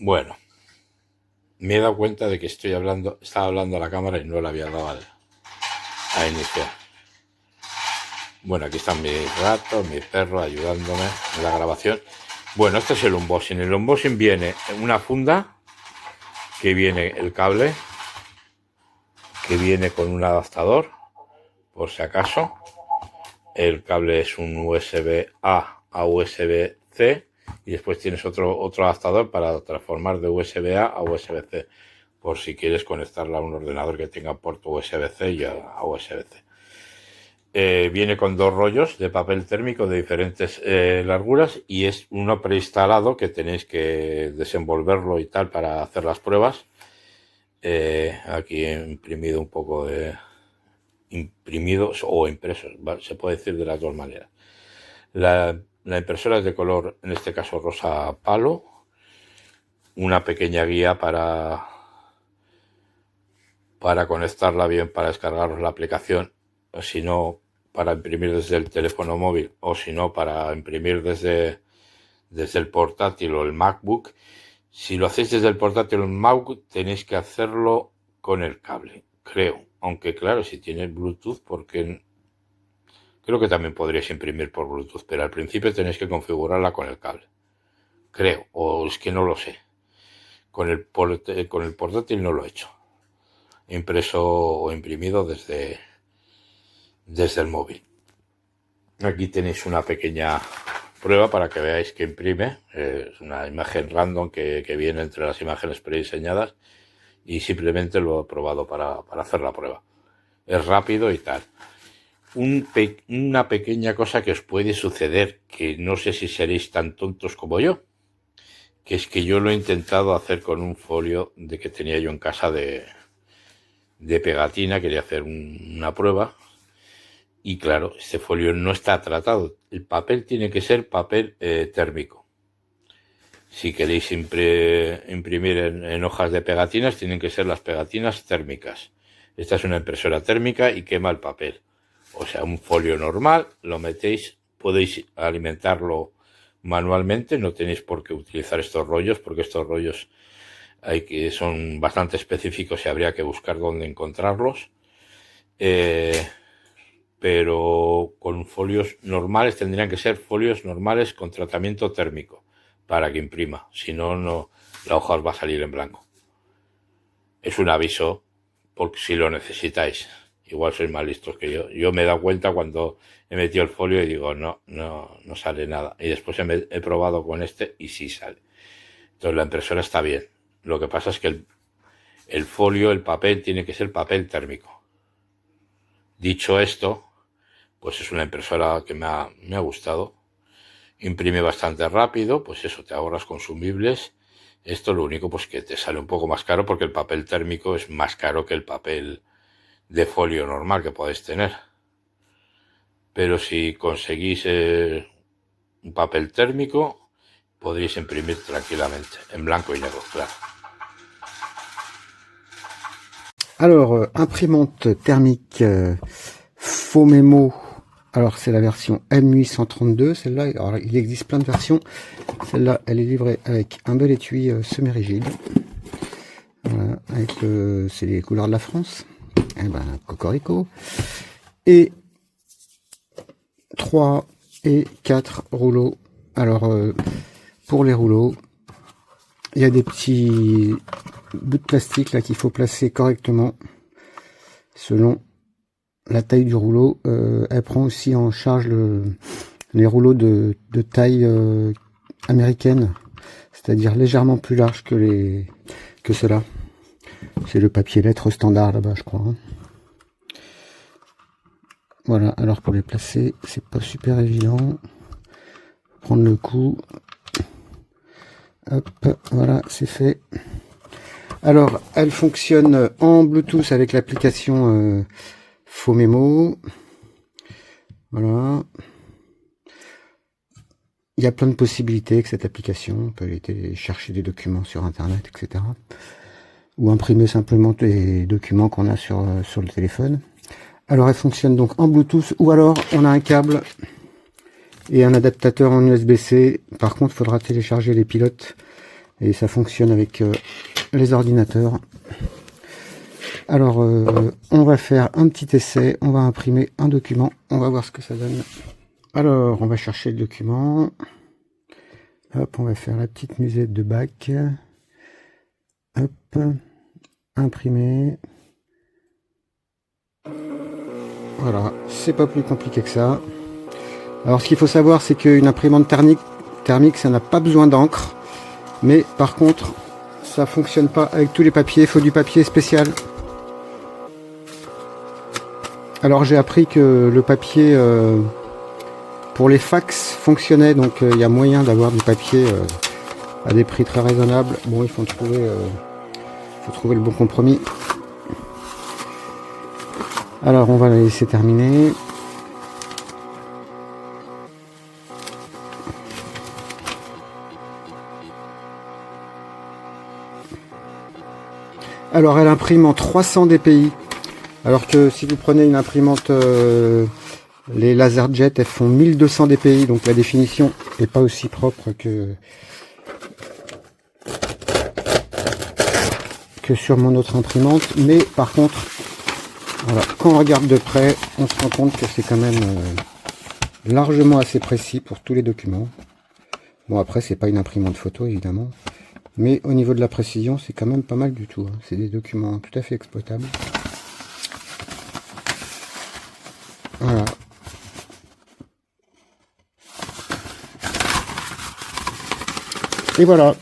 Bueno, me he dado cuenta de que estaba hablando a la cámara y no le había dado a iniciar. Bueno, aquí están mis gatos, mi perro ayudándome en la grabación. Bueno, este es el unboxing. El unboxing viene en una funda, que viene el cable, que viene con un adaptador, por si acaso. El cable es un USB-A a USB-C y después tienes otro adaptador para transformar de USB-A a USB-C, por si quieres conectarla a un ordenador que tenga puerto USB-C y a USB-C. Viene con dos rollos de papel térmico de diferentes larguras y es uno preinstalado que tenéis que desenvolverlo y tal para hacer las pruebas. Aquí he imprimido un poco de imprimidos o impresos, se puede decir de las dos maneras. La impresora es de color, en este caso rosa palo, una pequeña guía para conectarla bien, para descargaros la aplicación, o si no, para imprimir desde el teléfono móvil, o si no, para imprimir desde el portátil o el MacBook. Si lo hacéis desde el portátil o el MacBook, tenéis que hacerlo con el cable, creo. Aunque claro, si tienes Bluetooth, porque creo que también podríais imprimir por Bluetooth, pero al principio tenéis que configurarla con el cable. Creo, o es que no lo sé. Con el portátil no lo he hecho. He impreso o imprimido desde el móvil. Aquí tenéis una pequeña prueba para que veáis que imprime. Es una imagen random que viene entre las imágenes prediseñadas y simplemente lo he probado para hacer la prueba. Es rápido y tal. Una pequeña cosa que os puede suceder, que no sé si seréis tan tontos como yo, que es que yo lo he intentado hacer con un folio de que tenía yo en casa de pegatina. Quería hacer una prueba y claro, este folio no está tratado. El papel tiene que ser papel térmico. Si queréis imprimir en hojas de pegatinas, tienen que ser las pegatinas térmicas. Esta es una impresora térmica y quema el papel. O sea, un folio normal, lo metéis, podéis alimentarlo manualmente, no tenéis por qué utilizar estos rollos, porque estos rollos son bastante específicos y habría que buscar dónde encontrarlos. Pero con folios normales, tendrían que ser folios normales con tratamiento térmico para que imprima, si no, la hoja os va a salir en blanco. Es un aviso por si lo necesitáis. Igual sois más listos que yo. Yo me he dado cuenta cuando he metido el folio y digo, no sale nada. Y después he probado con este y sí sale. Entonces la impresora está bien. Lo que pasa es que el folio, el papel, tiene que ser papel térmico. Dicho esto, pues es una impresora que me ha gustado. Imprime bastante rápido, pues eso, te ahorras consumibles. Esto lo único, pues que te sale un poco más caro porque el papel térmico es más caro que el papel de folio normal que podéis tener. Pero si conseguís un papel térmico, podréis imprimir tranquilamente, en blanco y negro, claro. Alors, imprimante thermique Fomemo. Alors, c'est la version M832, celle-là. Alors, il existe plein de versions. Celle-là, elle est livrée avec un bel étui semi-rigide. Voilà, avec c'est les couleurs de la France. Eh ben, cocorico. Et 3 et 4 rouleaux. Alors, pour les rouleaux, il y a des petits bouts de plastique là qu'il faut placer correctement selon la taille du rouleau. Elle prend aussi en charge les rouleaux de taille américaine, c'est-à-dire légèrement plus large que ceux-là. C'est le papier lettre standard là-bas, je crois. Hein. Voilà, alors pour les placer, c'est pas super évident. Prendre le coup. Hop, voilà, c'est fait. Alors, elle fonctionne en Bluetooth avec l'application Fomemo. Voilà. Il y a plein de possibilités avec cette application. On peut aller chercher des documents sur Internet, etc. Ou imprimer simplement des documents qu'on a sur le téléphone. Alors, elle fonctionne donc en Bluetooth ou alors on a un câble et un adaptateur en USB-C. Par contre, il faudra télécharger les pilotes et ça fonctionne avec les ordinateurs. Alors on va faire un petit essai, on va imprimer un document, on va voir ce que ça donne. Alors on va chercher le document, hop, on va faire la petite musette de bac, hop, imprimer. Voilà, c'est pas plus compliqué que ça. Alors ce qu'il faut savoir, c'est qu'une imprimante thermique, ça n'a pas besoin d'encre, mais par contre ça fonctionne pas avec tous les papiers, il faut du papier spécial. Alors j'ai appris que le papier pour les fax fonctionnait, donc il y a moyen d'avoir du papier à des prix très raisonnables. Bon, il faut trouver le bon compromis. Alors on va la laisser terminer. Alors elle imprime en 300 dpi, alors que si vous prenez une imprimante, les LaserJet, elles font 1200 dpi, donc la définition n'est pas aussi propre que sur mon autre imprimante. Mais par contre, voilà, quand on regarde de près, on se rend compte que c'est quand même largement assez précis pour tous les documents. Bon, après c'est pas une imprimante photo évidemment, mais au niveau de la précision c'est quand même pas mal du tout, hein. C'est des documents tout à fait exploitables. Voilà. Et voilà.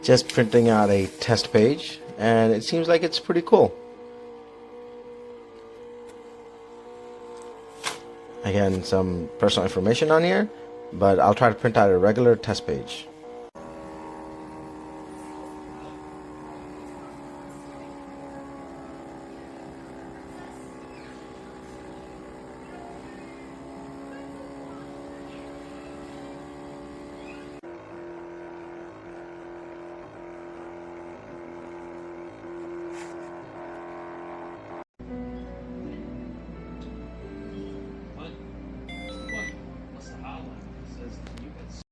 Just printing out a test page, and it seems like it's pretty cool. again, some personal information on here, but I'll try to print out a regular test page.